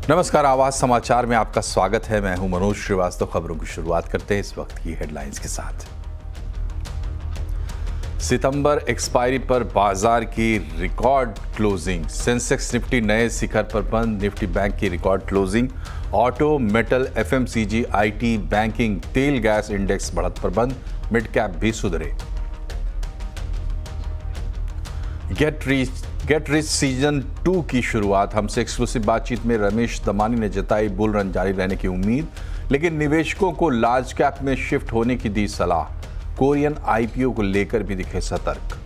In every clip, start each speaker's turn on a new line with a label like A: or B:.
A: नमस्कार, आवाज समाचार में आपका स्वागत है। मैं हूं मनोज श्रीवास्तव। खबरों की शुरुआत करते हैं इस वक्त की हेडलाइंस के साथ। सितंबर एक्सपायरी पर बाजार की रिकॉर्ड क्लोजिंग। सेंसेक्स निफ्टी नए शिखर पर बंद। निफ्टी बैंक की record closing. Auto, metal, FMCG, IT, banking, तेल गैस इंडेक्स बढ़त पर बंद। मिड कैप भी सुधरे। गेट रिच सीजन 2 की शुरुआत। हमसे एक्सक्लूसिव बातचीत में रमेश दमानी ने जताई बुल रन जारी रहने की उम्मीद, लेकिन निवेशकों को लार्ज कैप में शिफ्ट होने की दी सलाह। कोरियन आईपीओ को लेकर भी दिखे सतर्क।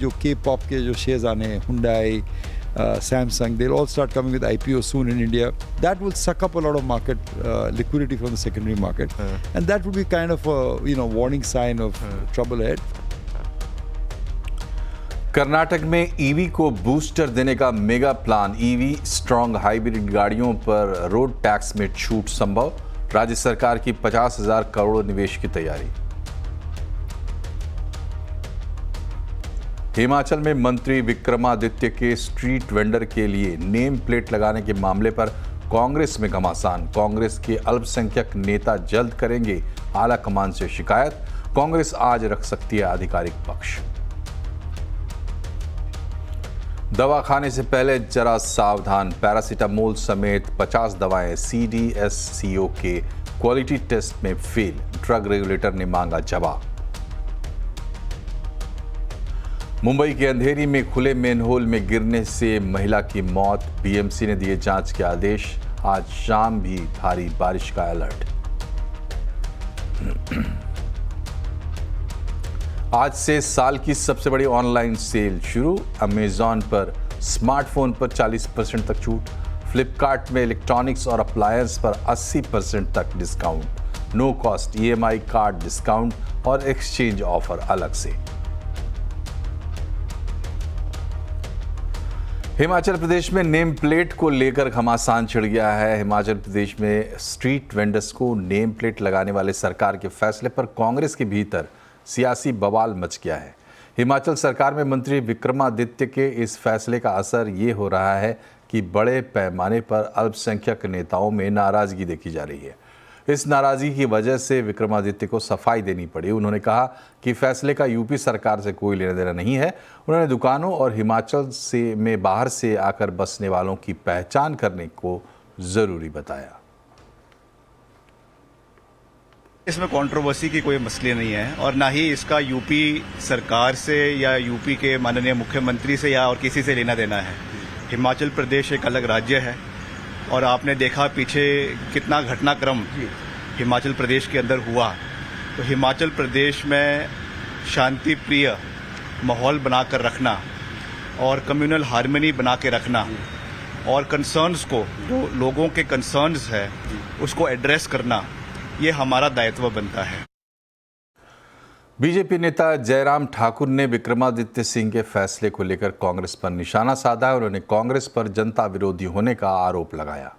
B: जो के पॉप के जो शेयर्स आने हैं, Hyundai, Samsung, they'll all start coming with IPO soon in India. That will suck up a lot of market liquidity from the secondary market, and that would be kind of a warning sign of trouble ahead.
A: Karnataka में EV को booster देने का mega plan. EV strong hybrid गाड़ियों पर road tax में छूट संभव। राज्य सरकार की 50,000 करोड़ निवेश की तैयारी। हिमाचल में मंत्री विक्रमादित्य के स्ट्रीट वेंडर के लिए नेम प्लेट लगाने के मामले पर कांग्रेस में घमासान। कांग्रेस के अल्पसंख्यक नेता जल्द करेंगे आला कमान से शिकायत। कांग्रेस आज रख सकती है आधिकारिक पक्ष। दवा खाने से पहले जरा सावधान। पैरासीटामोल समेत 50 दवाएं CDSCO के क्वालिटी टेस्ट में फेल। ड्रग रेगुलेटर ने मांगा जवाब। मुंबई के अंधेरी में खुले मेनहोल में गिरने से महिला की मौत। बीएमसी ने दिए जांच के आदेश। आज शाम भी भारी बारिश का अलर्ट। आज से साल की सबसे बड़ी ऑनलाइन सेल शुरू। अमेजॉन पर स्मार्टफोन पर 40% तक छूट। फ्लिपकार्ट में इलेक्ट्रॉनिक्स और अप्लायंस पर 80% तक discount. No cost EMI card discount और एक्सचेंज ऑफर अलग से। हिमाचल प्रदेश में नेम प्लेट को लेकर घमासान छिड़ गया है। हिमाचल प्रदेश में स्ट्रीट वेंडर्स को नेम प्लेट लगाने वाले सरकार के फैसले पर कांग्रेस के भीतर सियासी बवाल मच गया है। हिमाचल सरकार में मंत्री विक्रमादित्य के इस फैसले का असर ये हो रहा है कि बड़े पैमाने पर अल्पसंख्यक नेताओं में नाराजगी देखी जा रही है। इस नाराजगी की वजह से विक्रमादित्य को सफाई देनी पड़ी। उन्होंने कहा कि फैसले का यूपी सरकार से कोई लेना देना नहीं है। उन्होंने दुकानों और हिमाचल से में बाहर से आकर बसने वालों की पहचान करने को जरूरी बताया।
C: इसमें कंट्रोवर्सी की कोई मसले नहीं है और ना ही इसका यूपी सरकार से या यूपी के माननीय मुख्यमंत्री से या और किसी से लेना देना है। हिमाचल प्रदेश एक अलग राज्य है और आपने देखा पीछे कितना घटनाक्रम हिमाचल प्रदेश के अंदर हुआ। तो हिमाचल प्रदेश में शांति प्रिय माहौल बनाकर रखना और कम्युनल हार्मनी बना के रखना और कंसर्न्स को, जो लोगों के कंसर्न्स है, उसको एड्रेस करना, ये हमारा दायित्व बनता है।
A: बीजेपी नेता जयराम ठाकुर ने विक्रमादित्य सिंह के फैसले को लेकर कांग्रेस पर निशाना साधा है। उन्होंने कांग्रेस पर जनता विरोधी होने का आरोप लगाया।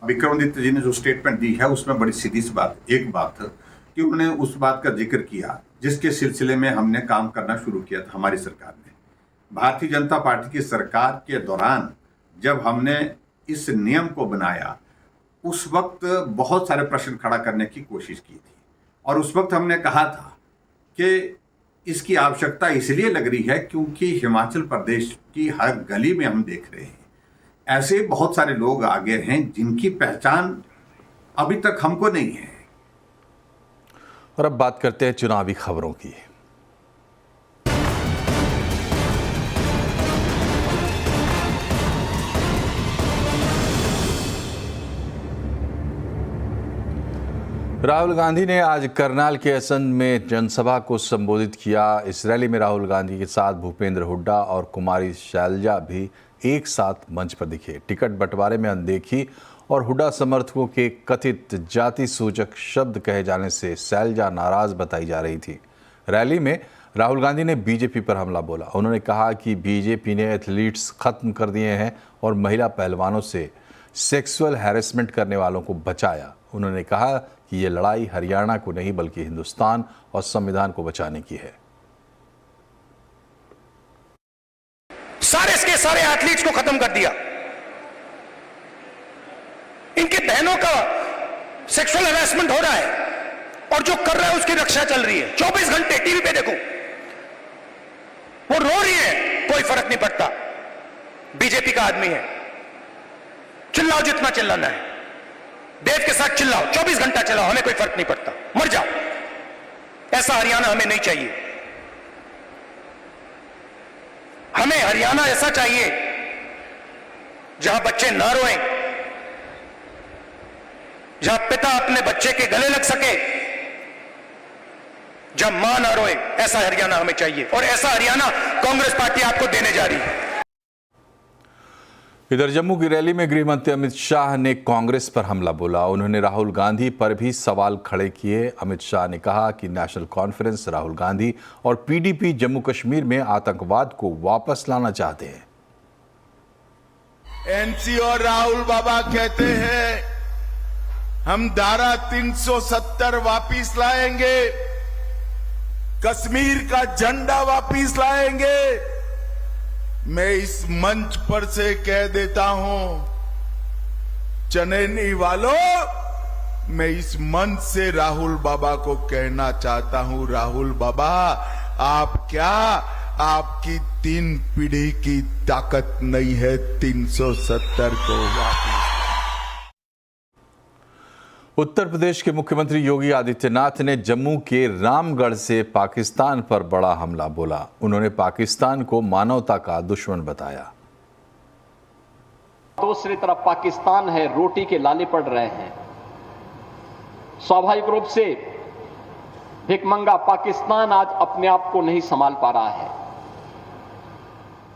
D: विक्रमादित्य जी ने जो स्टेटमेंट दी है उसमें बड़ी सीधी सी बात, एक बात कि उन्होंने उस बात का जिक्र किया जिसके सिलसिले में हमने काम करना शुरू किया था। हमारी सरकार ने, भारतीय जनता पार्टी की सरकार के दौरान जब हमने इस नियम को बनाया, उस वक्त बहुत सारे प्रश्न खड़ा करने की कोशिश की थी और उस वक्त हमने कहा था कि इसकी आवश्यकता इसलिए लग रही है क्योंकि हिमाचल प्रदेश की हर गली में हम देख रहे हैं ऐसे बहुत सारे लोग आगे हैं जिनकी पहचान अभी तक हमको नहीं है।
A: और अब बात करते हैं चुनावी खबरों की। राहुल गांधी ने आज करनाल के असंध में जनसभा को संबोधित किया। इस रैली में राहुल गांधी के साथ भूपेंद्र हुड्डा और कुमारी शैलजा भी एक साथ मंच पर दिखे। टिकट बंटवारे में अनदेखी और हुड्डा समर्थकों के कथित जाति सूचक शब्द कहे जाने से शैलजा नाराज बताई जा रही थी। रैली में राहुल गांधी ने बीजेपी पर हमला बोला। उन्होंने कहा कि बीजेपी ने एथलीट्स खत्म कर दिए हैं और महिला पहलवानों से सेक्सुअल हैरेसमेंट करने वालों को बचाया। उन्होंने कहा कि ये लड़ाई हरियाणा को नहीं बल्कि हिंदुस्तान और संविधान को बचाने की है।
E: सारे के सारे एथलीट्स को खत्म कर दिया। इनके बहनों का सेक्सुअल हैरेसमेंट हो रहा है और जो कर रहा है उसकी रक्षा चल रही है। 24 घंटे टीवी पे देखो, वो रो रही है, कोई फर्क नहीं पड़ता। बीजेपी का आदमी है, चिल्लाओ जितना चिल्लाना है, देव के साथ चिल्लाओ, 24 घंटा चिल्लाओ, हमें कोई फर्क नहीं पड़ता, मर जाओ। ऐसा हरियाणा हमें नहीं चाहिए। हमें हरियाणा ऐसा चाहिए जहां बच्चे ना रोएं, जहां पिता अपने बच्चे के गले लग सके, जहां मां ना रोए। ऐसा हरियाणा हमें चाहिए और ऐसा हरियाणा कांग्रेस पार्टी आपको देने जा रही है।
A: इधर जम्मू की रैली में गृह मंत्री अमित शाह ने कांग्रेस पर हमला बोला। उन्होंने राहुल गांधी पर भी सवाल खड़े किए। अमित शाह ने कहा कि नेशनल कॉन्फ्रेंस, राहुल गांधी और पीडीपी जम्मू कश्मीर में आतंकवाद को वापस लाना चाहते हैं।
F: एनसी और राहुल बाबा कहते हैं हम धारा 370 वापिस लाएंगे, कश्मीर का झंडा वापिस लाएंगे। मैं इस मंच पर से कह देता हूं, चनैनी वालों, मैं इस मंच से राहुल बाबा को कहना चाहता हूं, राहुल बाबा आप क्या, आपकी 3 पीढ़ी की ताकत नहीं है 370 को वापिस।
A: उत्तर प्रदेश के मुख्यमंत्री योगी आदित्यनाथ ने जम्मू के रामगढ़ से पाकिस्तान पर बड़ा हमला बोला। उन्होंने पाकिस्तान को मानवता का दुश्मन बताया।
G: दूसरी तरफ पाकिस्तान है, रोटी के लाले पड़ रहे हैं। स्वाभाविक रूप से भिखमंगा पाकिस्तान आज अपने आप को नहीं संभाल पा रहा है।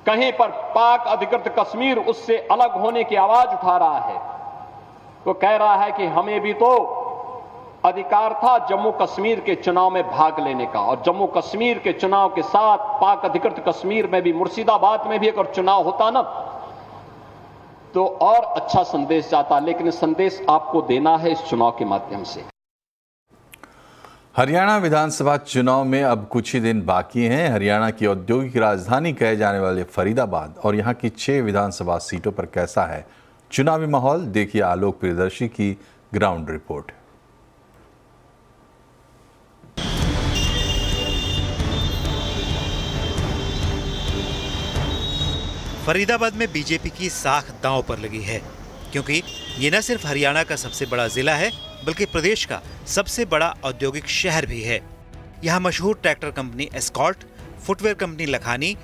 G: कहीं पर पाक अधिकृत कश्मीर उससे अलग होने की आवाज उठा रहा है, तो कह रहा है कि हमें भी तो अधिकार था जम्मू कश्मीर के चुनाव में भाग लेने का, और जम्मू कश्मीर के चुनाव के साथ पाक अधिकृत कश्मीर में भी, मुर्शिदाबाद में भी अगर चुनाव होता ना तो और अच्छा संदेश जाता। लेकिन संदेश आपको देना है इस चुनाव के माध्यम से।
A: हरियाणा विधानसभा चुनाव में अब कुछ ही दिन बाकी हैं। हरियाणा की औद्योगिक राजधानी कहे जाने वाले फरीदाबाद और यहां की 6 विधानसभा सीटों पर कैसा है चुनावी माहौल, देखिए आलोक प्रियदर्शी की ग्राउंड रिपोर्ट।
H: फरीदाबाद में बीजेपी की साख दांव पर लगी है, क्योंकि ये न सिर्फ हरियाणा का सबसे बड़ा जिला है बल्कि प्रदेश का सबसे बड़ा औद्योगिक शहर भी है। यहाँ मशहूर tractor company escort, footwear company Lakhani,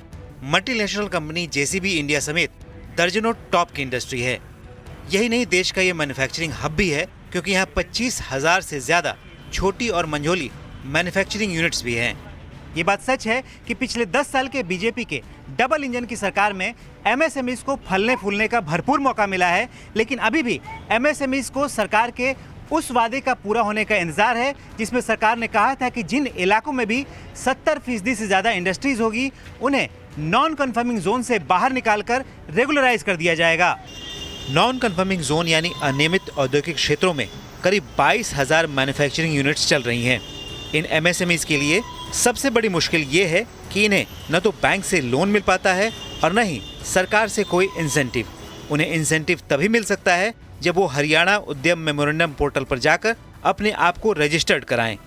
H: multinational company JCB India समेत दर्जनों टॉप की इंडस्ट्री है। यही नहीं, देश का ये मैन्युफैक्चरिंग हब भी है, क्योंकि यहाँ 25,000 से ज़्यादा छोटी और मंझोली मैन्युफैक्चरिंग यूनिट्स भी हैं। ये बात सच है कि पिछले 10 साल के बीजेपी के डबल इंजन की सरकार में एमएसएमईज को फलने फूलने का भरपूर मौका मिला है, लेकिन अभी भी एमएसएमईज को सरकार के उस वादे का पूरा होने का इंतजार है जिसमें सरकार ने कहा था कि जिन इलाकों में भी 70% से ज़्यादा इंडस्ट्रीज होगी उन्हें नॉन कन्फर्मिंग जोन से बाहर निकालकर रेगुलराइज कर दिया जाएगा। नॉन कन्फर्मिंग जोन यानी अनियमित औद्योगिक क्षेत्रों में करीब 22,000 मैन्युफैक्चरिंग यूनिट्स चल रही हैं। इन एमएसएमईज के लिए सबसे बड़ी मुश्किल ये है कि इन्हें न तो बैंक से लोन मिल पाता है और न ही सरकार से कोई इंसेंटिव। उन्हें इंसेंटिव तभी मिल सकता है जब वो हरियाणा उद्यम मेमोरेंडम पोर्टल पर जाकर अपने आप को रजिस्टर्ड कराएं।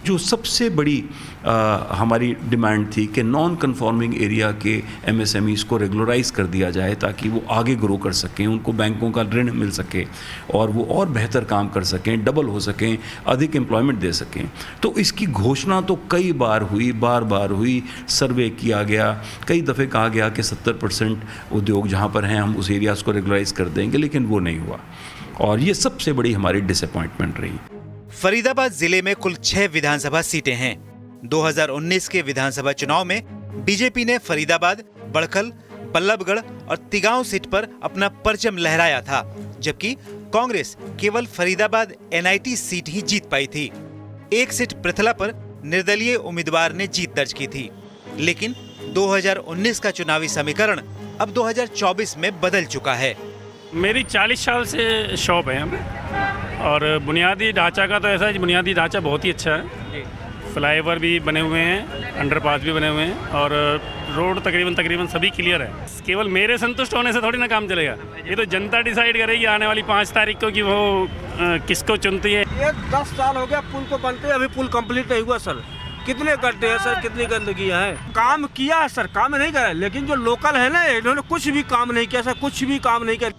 I: जो सबसे बड़ी हमारी डिमांड थी कि नॉन कन्फॉर्मिंग एरिया के एमएसएमईज को रेगुलराइज कर दिया जाए ताकि वो आगे ग्रो कर सकें, उनको बैंकों का ऋण मिल सके और वो और बेहतर काम कर सकें, डबल हो सकें, अधिक एम्प्लॉयमेंट दे सकें। तो इसकी घोषणा तो कई बार हुई, बार बार हुई, सर्वे किया गया, कई दफ़े कहा गया कि 70% उद्योग जहाँ पर हैं हम उस एरियाज़ को रेगुलराइज कर देंगे, लेकिन वो नहीं हुआ और ये सबसे बड़ी हमारी डिसअपॉइंटमेंट रही।
H: फरीदाबाद जिले में कुल 6 विधानसभा सीटें हैं। 2019 के विधानसभा चुनाव में बीजेपी ने फरीदाबाद, बड़खल, बल्लभगढ़ और तिगांव सीट पर अपना परचम लहराया था, जबकि कांग्रेस केवल फरीदाबाद एनआईटी सीट ही जीत पाई थी। एक सीट पृथला पर निर्दलीय उम्मीदवार ने जीत दर्ज की थी। लेकिन 2019 का चुनावी समीकरण अब 2024 में बदल चुका है।
J: मेरी 40 साल से शॉप है हमें और बुनियादी ढांचा का तो ऐसा है, बुनियादी ढांचा बहुत ही अच्छा है। फ्लाईओवर भी बने हुए हैं, अंडरपास भी बने हुए हैं और रोड तकरीबन सभी क्लियर है। केवल मेरे संतुष्ट होने से थोड़ी ना काम चलेगा, ये तो जनता डिसाइड करेगी आने वाली 5 तारीख को कि वो किसको चुनती है।
K: ये 10 साल हो गया पुल को बनते, अभी पुल कंप्लीट नहीं हुआ सर। कितने गड्ढे हैं सर, कितनी गंदगी है। काम किया है सर, काम नहीं करा, लेकिन जो लोकल है ना इन्होंने कुछ भी काम नहीं किया सर, कुछ भी काम नहीं किया।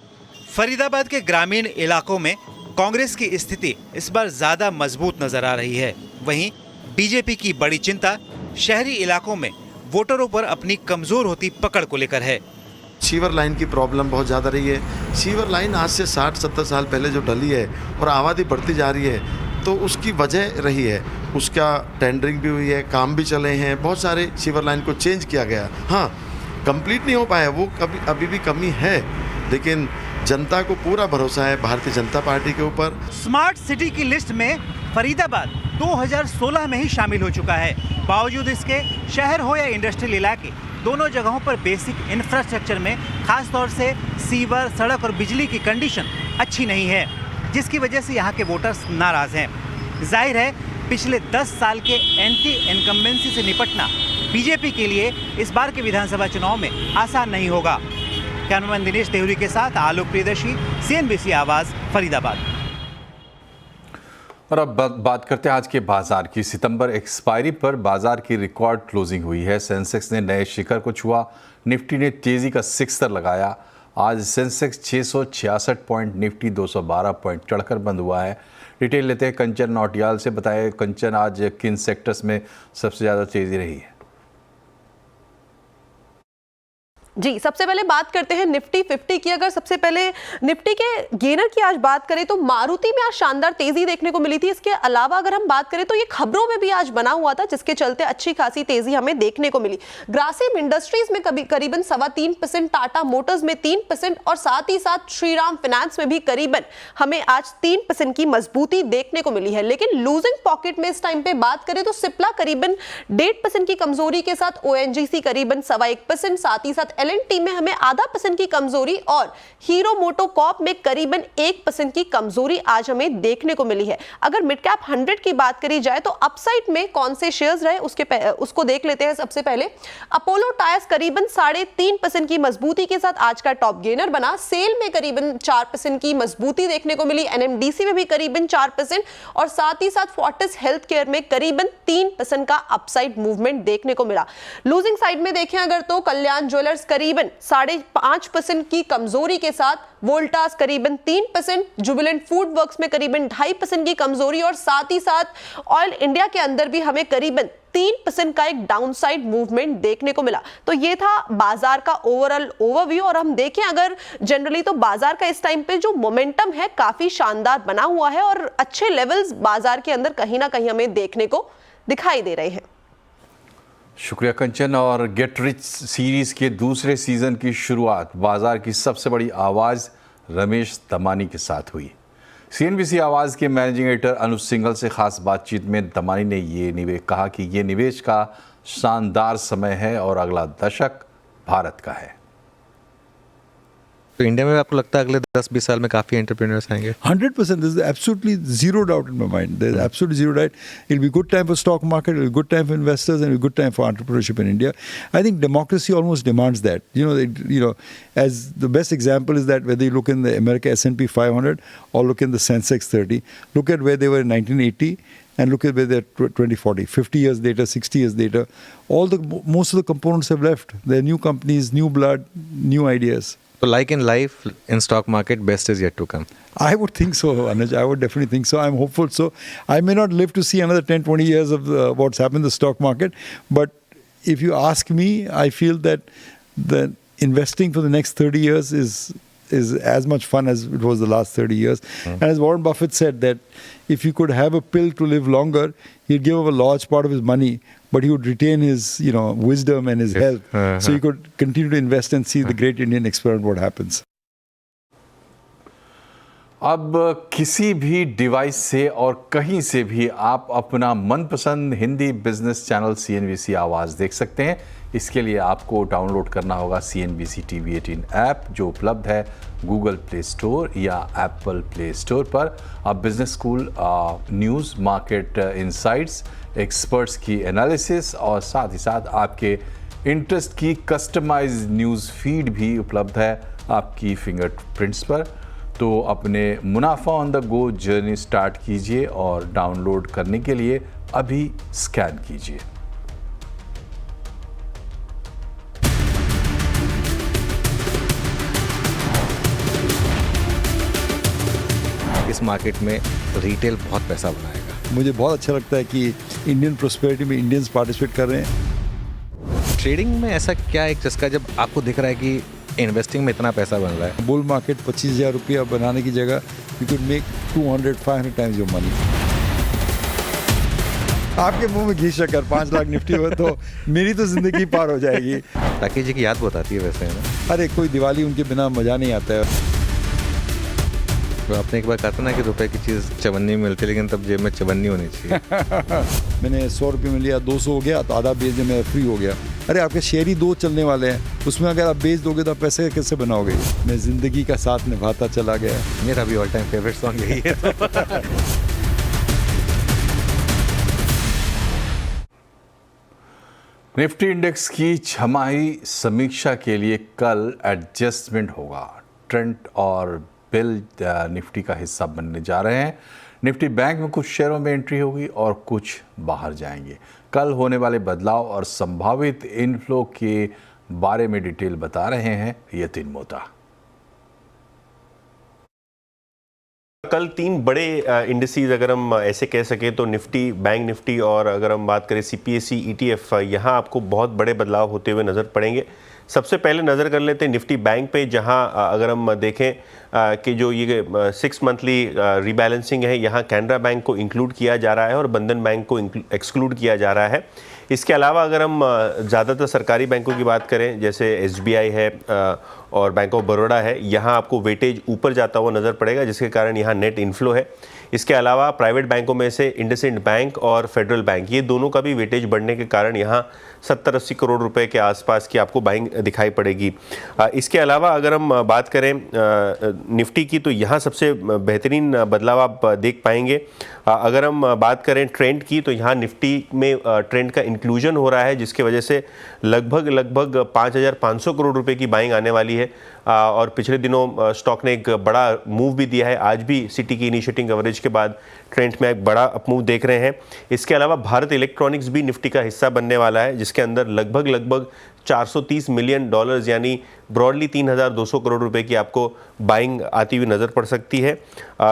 H: फरीदाबाद के ग्रामीण इलाकों में कांग्रेस की स्थिति इस बार ज्यादा मजबूत नजर आ रही है। वहीं बीजेपी की बड़ी चिंता शहरी इलाकों में वोटरों पर अपनी कमजोर होती पकड़ को लेकर है।
L: सीवर लाइन की प्रॉब्लम बहुत ज़्यादा रही है। सीवर लाइन आज से 60-70 साल पहले जो डली है और आबादी बढ़ती जा रही है, तो उसकी वजह रही है, उसका टेंडरिंग भी हुई है, काम भी चले हैं, बहुत सारे सीवर लाइन को चेंज किया गया। हाँ, कंप्लीट नहीं हो पाया, वो अभी भी कमी है, लेकिन जनता को पूरा भरोसा है भारतीय जनता पार्टी के ऊपर।
H: स्मार्ट सिटी की लिस्ट में फरीदाबाद 2016 में ही शामिल हो चुका है। बावजूद इसके शहर हो या इंडस्ट्रियल इलाके, दोनों जगहों पर बेसिक इंफ्रास्ट्रक्चर में खास तौर से सीवर, सड़क और बिजली की कंडीशन अच्छी नहीं है, जिसकी वजह से यहाँ के वोटर्स नाराज हैं। जाहिर है पिछले 10 साल के एंटी इनकम्बेंसी से निपटना बीजेपी के लिए इस बार के विधानसभा चुनाव में आसान नहीं होगा। कैमरामैन दिनेश देहुरी के साथ आलोक प्रियदर्शी, CNBC आवाज़, फरीदाबाद।
A: और अब बात करते हैं आज के बाजार की। सितंबर एक्सपायरी पर बाजार की रिकॉर्ड क्लोजिंग हुई है। सेंसेक्स ने नए शिखर को छुआ, निफ्टी ने तेजी का सिक्सर लगाया। आज सेंसेक्स 666 पॉइंट, निफ्टी 212 पॉइंट चढ़कर बंद हुआ है। डिटेल लेते हैं कंचन नौटियाल से। बताएं कंचन, आज किन सेक्टर्स में सबसे ज़्यादा तेजी रही है?
M: जी, सबसे पहले बात करते हैं निफ्टी 50 की। अगर सबसे पहले निफ्टी के गेनर की आज बात करें तो मारुति में आज शानदार तेजी देखने को मिली थी। इसके अलावा अगर हम बात करें तो ये खबरों में भी आज बना हुआ था, जिसके चलते अच्छी खासी तेजी हमें देखने को मिली। ग्रासिम इंडस्ट्रीज में करीबन 3.25%, टाटा मोटर्स में 3% और साथ ही साथ श्रीराम फाइनेंस में भी करीबन हमें आज 3% की मजबूती देखने को मिली है। लेकिन लूजिंग पॉकेट में इस टाइम पे बात करें तो सिप्ला करीबन 1.5% की कमजोरी के साथ, ONGC करीबन 1.25%, साथ ही साथ LNT में हमें 0.5% की कमजोरी और हीरो मोटोकॉर्प में करीबन 1% की कमजोरी आज हमें देखने को मिली है। अगर मिड कैप 100 की बात करी जाए तो अपसाइड में कौन से शेयर्स रहे उसको देख लेते हैं। सबसे पहले अपोलो टायर्स करीबन 3.5% की मजबूती के साथ आज का टॉप गेनर बना। सेल में करीबन 4% की मजबूती देखने को मिली। NMDC में भी करीबन 4% और साथ ही साथ फोर्टिस हेल्थ केयर में करीबन 3% का अपसाइड मूवमेंट देखने को मिला। लूजिंग साइड में देखें अगर तो कल्याण ज्वेलर्स करीबन 5.5% की कमजोरी के साथ, वोल्टास करीबन 3%, जुबिलेंट फूड वर्क्स में करीबन 2.5% की कमजोरी और साथ ही साथ ऑयल इंडिया के अंदर भी हमें करीबन 3% का एक डाउनसाइड मूवमेंट देखने को मिला। तो ये था बाजार का ओवरऑल ओवरव्यू। और हम देखें अगर जनरली तो बाजार का इस टाइम पे जो मोमेंटम है काफी शानदार बना हुआ है और अच्छे लेवल्स बाजार के अंदर कहीं ना कहीं हमें देखने को दिखाई दे रहे हैं।
A: शुक्रिया कंचन। और गेट रिच सीरीज के दूसरे सीजन की शुरुआत बाजार की सबसे बड़ी आवाज़ रमेश दमानी के साथ हुई। CNBC आवाज़ के मैनेजिंग एडिटर अनुज सिंघल से खास बातचीत में दमानी ने कहा कि ये निवेश का शानदार समय है और अगला दशक भारत का है।
N: तो इंडिया में आपको लगता है अगले 10-20 साल में काफ़ी एंटरप्रेन्योर्स आएंगे?
B: 100%. There's absolutely zero doubt in my mind. There's absolutely zero doubt. It'll be good time for stock market, it'll be good time for investors, and it'll be good time for entrepreneurship in India. I think democracy almost demands that. As the best example is that whether you look in the America S&P 500 or look in the Sensex 30, look at where they were in 1980 and look at where they're 2040, 50 years later, 60 years later. Most of the components have left. They're new companies, new blood, new ideas.
N: So like in life, in stock market, best is yet to come.
B: I would think so, Anuj. I would definitely think so. I'm hopeful so. I may not live to see another 10-20 years of what's happened in the stock market, but if you ask me, I feel that the investing for the next 30 years is as much fun as it was the last 30 years. And as Warren Buffett said, that if he could have a pill to live longer, he'd give up a large part of his money, but he would retain his, wisdom and his health. So he could continue to invest and see the great Indian experiment what happens.
A: अब किसी भी device से और कहीं से भी आप अपना मनपसंद हिंदी बिजनेस चैनल CNBC आवाज़ देख सकते हैं। इसके लिए आपको डाउनलोड करना होगा CNBC TV 18 ऐप, जो उपलब्ध है गूगल प्ले स्टोर या एप्पल प्ले स्टोर पर। अब business school news, market insights, experts की एनालिसिस और साथ ही साथ आपके इंटरेस्ट की कस्टमाइज्ड न्यूज़ फीड भी उपलब्ध है आपकी फिंगरप्रिंट्स पर। तो अपने मुनाफा on the go journey start कीजिए और डाउनलोड करने के लिए अभी स्कैन कीजिए।
N: इस मार्केट में रिटेल बहुत पैसा बनाएगा।
B: मुझे बहुत अच्छा लगता है कि इंडियन प्रोस्पेरिटी में इंडियंस पार्टिसिपेट कर रहे हैं।
N: ट्रेडिंग में ऐसा क्या एक चस्का जब आपको दिख रहा है कि इन्वेस्टिंग में इतना पैसा बन रहा है?
B: बुल मार्केट 25,000 रुपया बनाने की जगह you could make 200-500 times your money. आपके मुंह में घी शक्कर 5 लाख निफ्टी हो तो मेरी तो जिंदगी पार हो जाएगी।
N: राकेश जी की याद बहुत आती है वैसे, है ना?
B: अरे कोई दिवाली उनके बिना मज़ा नहीं आता है।
N: तो आपने एक बार कहा था ना कि रुपए की चीज़ चवन्नी में मिलती है, लेकिन तब जेब में चवन्नी होनी चाहिए।
B: मैंने 100 रुपये में लिया, 200 हो गया तो आधा बेच दे, मेरा फ्री हो गया। अरे आपके शेयर ही 2 चलने वाले हैं, उसमें अगर आप बेच दोगे तो आप पैसे कैसे बनाओगे? मैं ज़िंदगी का साथ निभाता चला गया।
N: मेरा भी ऑल टाइम फेवरेट सॉन्ग यही है।
A: निफ्टी इंडेक्स की छमाही समीक्षा के लिए कल एडजस्टमेंट होगा। ट्रेंट और बिल निफ्टी का हिस्सा बनने जा रहे हैं। निफ्टी बैंक में कुछ शेयरों में एंट्री होगी और कुछ बाहर जाएंगे। कल होने वाले बदलाव और संभावित इनफ्लो के बारे में डिटेल बता रहे हैं यतीन मोता।
O: कल 3 बड़े इंडिसेस अगर हम ऐसे कह सकें तो निफ्टी, बैंक निफ्टी और अगर हम बात करें CPSE ETF, यहाँ आपको बहुत बड़े बदलाव होते हुए नज़र पड़ेंगे। सबसे पहले नज़र कर लेते हैं निफ्टी बैंक पे, जहां अगर हम देखें कि जो ये 6 मंथली रीबैलेंसिंग है, यहाँ कैनरा बैंक को इंक्लूड किया जा रहा है और बंधन बैंक को एक्सक्लूड किया जा रहा है। इसके अलावा अगर हम ज़्यादातर सरकारी बैंकों की बात करें, जैसे SBI है और बैंक ऑफ बड़ौदा है, यहाँ आपको वेटेज ऊपर जाता हुआ नज़र पड़ेगा, जिसके कारण यहाँ नेट इन्फ्लो है। इसके अलावा प्राइवेट बैंकों में से इंडसइंड बैंक और फेडरल बैंक, ये दोनों का भी वेटेज बढ़ने के कारण यहाँ 70-80 करोड़ रुपए के आसपास की आपको बाइंग दिखाई पड़ेगी। इसके अलावा अगर हम बात करें निफ्टी की, तो यहाँ सबसे बेहतरीन बदलाव आप देख पाएंगे। अगर हम बात करें ट्रेंड की, तो यहाँ निफ्टी में ट्रेंड का इंक्लूजन हो रहा है, जिसकी वजह से लगभग 5,500 करोड़ रुपए की बाइंग आने वाली है। और पिछले दिनों स्टॉक ने एक बड़ा मूव भी दिया है। आज भी सिटी की इनिशिएटिंग कवरेज के बाद ट्रेंड में एक बड़ा अपमूव देख रहे हैं। इसके अलावा भारत इलेक्ट्रॉनिक्स भी निफ्टी का हिस्सा बनने वाला है, जिसके अंदर लगभग $430 मिलियन यानी ब्रॉडली 3,200 करोड़ रुपए की आपको बाइंग आती हुई नज़र पड़ सकती है।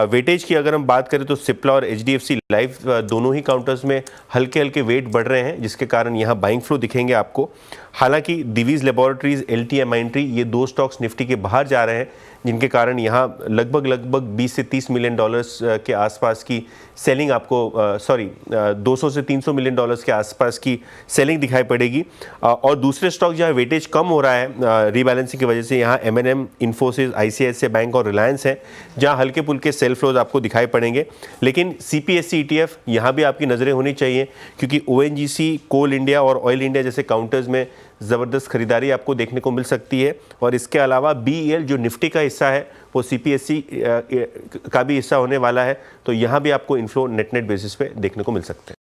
O: वेटेज की अगर हम बात करें तो सिप्ला और HDFC लाइफ दोनों ही काउंटर्स में हल्के वेट बढ़ रहे हैं, जिसके कारण यहाँ बाइंग फ्लो दिखेंगे आपको। हालांकि दिवीज लेबोरेटरीज, LTMindtree, ये 2 स्टॉक्स निफ्टी के बाहर जा रहे हैं, जिनके कारण यहाँ लगभग 20 से 30 मिलियन डॉलर्स के आसपास की सेलिंग आपको 200 से 300 मिलियन डॉलर्स के आसपास की सेलिंग दिखाई पड़ेगी। और दूसरे स्टॉक जहाँ वेटेज कम हो रहा है रीबैलेंसिंग की वजह से, यहाँ M&M, इन्फोसिस, ICICI बैंक और रिलायंस है, जहाँ हल्के फुल्के सेल फ्लोज आपको दिखाई पड़ेंगे। लेकिन CPSE ETF यहाँ भी आपकी नज़रें होनी चाहिए, क्योंकि ONGC, कोल इंडिया और ऑयल इंडिया जैसे काउंटर्स में ज़बरदस्त खरीदारी आपको देखने को मिल सकती है। और इसके अलावा BEL जो निफ्टी का हिस्सा है, वो CPSE का भी हिस्सा होने वाला है, तो यहाँ भी आपको इन्फ्लो नेट बेसिस पे देखने को मिल सकते हैं।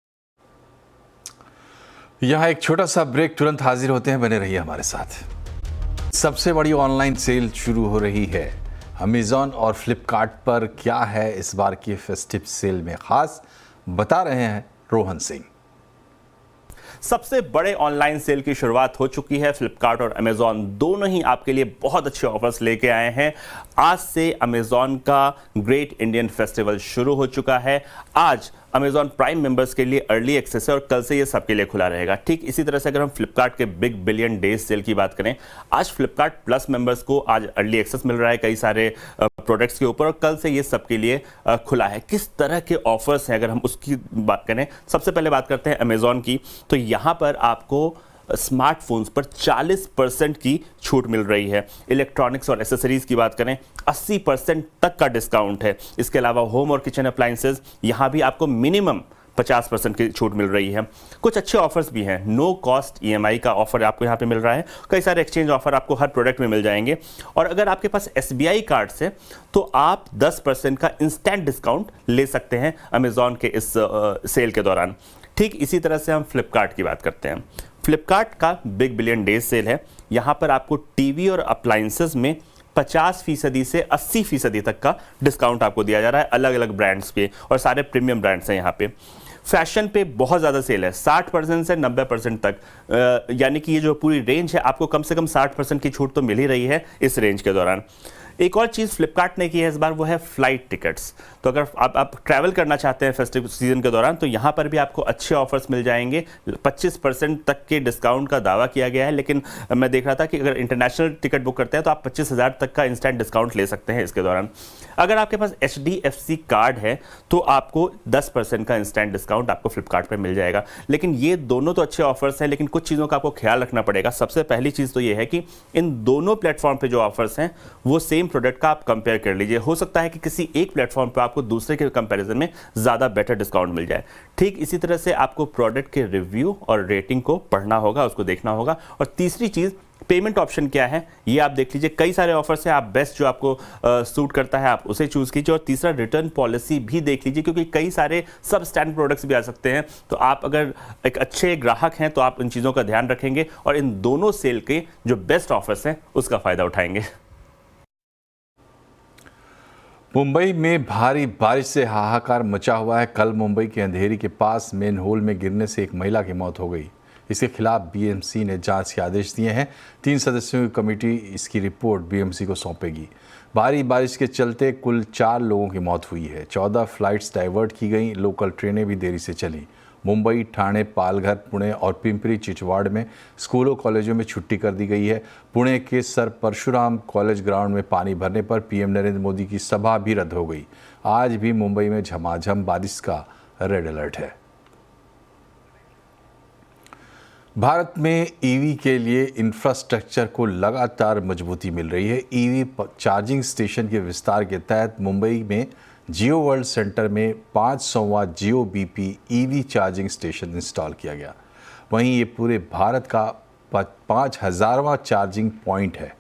A: यहाँ एक छोटा सा ब्रेक, तुरंत हाजिर होते हैं, बने रहिए हमारे साथ। सबसे बड़ी ऑनलाइन सेल शुरू हो रही है। अमेज़ॉन और फ्लिपकार्ट पर क्या है इस बार की फेस्टिव सेल में खास, बता रहे हैं रोहन सिंह।
P: सबसे बड़े ऑनलाइन सेल की शुरुआत हो चुकी है। फ्लिपकार्ट और अमेज़ॉन दोनों ही आपके लिए बहुत अच्छे ऑफर्स लेके आए हैं। आज से अमेज़ॉन का ग्रेट इंडियन फेस्टिवल शुरू हो चुका है। आज अमेज़ॉन प्राइम मेंबर्स के लिए अर्ली एक्सेस है और कल से ये सबके लिए खुला रहेगा। ठीक इसी तरह से अगर हम फ्लिपकार्ट के बिग बिलियन डेज सेल की बात करें, आज फ्लिपकार्ट प्लस मेंबर्स को आज अर्ली एक्सेस मिल रहा है कई सारे प्रोडक्ट्स के ऊपर, और कल से ये सबके लिए खुला है। किस तरह के ऑफर्स हैं अगर हम उसकी बात करें, सबसे पहले बात करते हैं अमेज़ॉन की। तो यहाँ पर आपको स्मार्टफोन्स पर 40% की छूट मिल रही है। इलेक्ट्रॉनिक्स और एसेसरीज की बात करें 80% तक का डिस्काउंट है। इसके अलावा होम और किचन अप्लायंसेज, यहाँ भी आपको मिनिमम 50% की छूट मिल रही है। कुछ अच्छे ऑफर्स भी हैं, नो कॉस्ट EMI का ऑफर आपको यहाँ पे मिल रहा है, कई सारे एक्सचेंज ऑफर आपको हर प्रोडक्ट में मिल जाएंगे। और अगर आपके पास SBI कार्ड से तो आप 10% का इंस्टेंट डिस्काउंट ले सकते हैं अमेजॉन के इस सेल के दौरान। ठीक इसी तरह से हम फ्लिपकार्ट की बात करते हैं। फ्लिपकार्ट का बिग बिलियन डेज सेल है, यहाँ पर आपको टीवी और अप्लायंसेस में 50% से 80% तक का डिस्काउंट आपको दिया जा रहा है अलग अलग ब्रांड्स पे, और सारे प्रीमियम ब्रांड्स हैं यहाँ पे। फैशन पे बहुत ज़्यादा सेल है, 60% से 90% तक, यानी कि ये जो पूरी रेंज है आपको कम से कम 60% की छूट तो मिल ही रही है इस रेंज के दौरान। एक और चीज़ फ्लिपकार्ट ने की है इस बार, वो है फ्लाइट टिकट्स। तो अगर आप ट्रैवल करना चाहते हैं फेस्टिव सीजन के दौरान तो यहाँ पर भी आपको अच्छे ऑफर्स मिल जाएंगे। 25% तक के डिस्काउंट का दावा किया गया है, लेकिन मैं देख रहा था कि अगर इंटरनेशनल टिकट बुक करते हैं तो आप 25,000 तक का इंस्टेंट डिस्काउंट ले सकते हैं इसके दौरान। अगर आपके पास HDFC कार्ड है तो आपको 10% का इंस्टेंट डिस्काउंट आपको फ्लिपकार्ट पर मिल जाएगा। लेकिन ये दोनों तो अच्छे ऑफर्स हैं, लेकिन कुछ चीज़ों का आपको ख्याल रखना पड़ेगा। सबसे पहली चीज़ तो ये है कि इन दोनों प्लेटफॉर्म पर जो ऑफर्स हैं वो सेम प्रोडक्ट का आप कंपेयर कर लीजिए। हो सकता है कि किसी एक प्लेटफॉर्म पर आपको दूसरे के कंपैरिजन में ज़्यादा बेटर डिस्काउंट मिल जाए। ठीक इसी तरह से आपको प्रोडक्ट के रिव्यू और रेटिंग को पढ़ना होगा, उसको देखना होगा। और तीसरी चीज़, पेमेंट ऑप्शन क्या है ये आप देख लीजिए। कई सारे ऑफर्स हैं, आप बेस्ट जो आपको सूट करता है आप उसे चूज़ कीजिए। और तीसरा, रिटर्न पॉलिसी भी देख लीजिए, क्योंकि कई सारे सब स्टैंडर्ड प्रोडक्ट्स भी आ सकते हैं। तो आप अगर एक अच्छे ग्राहक हैं तो आप इन चीज़ों का ध्यान रखेंगे और इन दोनों सेल के जो बेस्ट ऑफर्स हैं उसका फ़ायदा उठाएंगे।
A: मुंबई में भारी बारिश से हाहाकार मचा हुआ है। कल मुंबई के अंधेरी के पास मेन होल में गिरने से एक महिला की मौत हो गई। इसके खिलाफ BMC ने जांच के आदेश दिए हैं। 3 सदस्यों की कमेटी इसकी रिपोर्ट BMC को सौंपेगी। भारी बारिश के चलते कुल 4 लोगों की मौत हुई है। 14 फ्लाइट्स डाइवर्ट की गई। लोकल ट्रेनें भी देरी से चली। मुंबई, ठाणे, पालघर, पुणे और पिंपरी चिंचवड़ में स्कूलों कॉलेजों में छुट्टी कर दी गई है। पुणे के सर परशुराम कॉलेज ग्राउंड में पानी भरने पर PM नरेंद्र मोदी की सभा भी रद्द हो गई। आज भी मुंबई में झमाझम बारिश का रेड अलर्ट है। भारत में EV के लिए इंफ्रास्ट्रक्चर को लगातार मजबूती मिल रही है। EV चार्जिंग स्टेशन के विस्तार के तहत मुंबई में जियो वर्ल्ड सेंटर में 500वां जियो BP EV charging station install किया गया। वहीं ये पूरे भारत का 5000वां चार्जिंग पॉइंट है।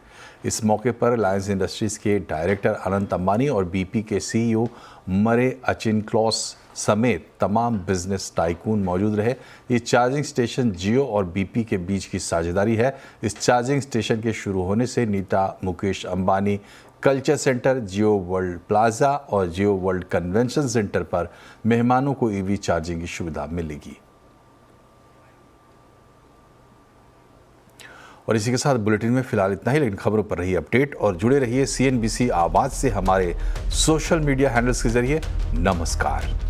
A: इस मौके पर रिलायंस इंडस्ट्रीज़ के डायरेक्टर अनंत अंबानी और BP के CEO मरे अचिनक्लॉस समेत तमाम बिजनेस टाइकून मौजूद रहे। ये चार्जिंग स्टेशन जियो और BP के बीच की साझेदारी है। इस चार्जिंग स्टेशन के शुरू होने से नीता मुकेश अंबानी कल्चर सेंटर, जियो वर्ल्ड प्लाजा और जियो वर्ल्ड कन्वेंशन सेंटर पर मेहमानों को EV चार्जिंग की सुविधा मिलेगी। और इसी के साथ बुलेटिन में फिलहाल इतना ही, लेकिन खबरों पर रहिए अपडेट और जुड़े रहिए CNBC आवाज़ से हमारे सोशल मीडिया हैंडल्स के जरिए। नमस्कार।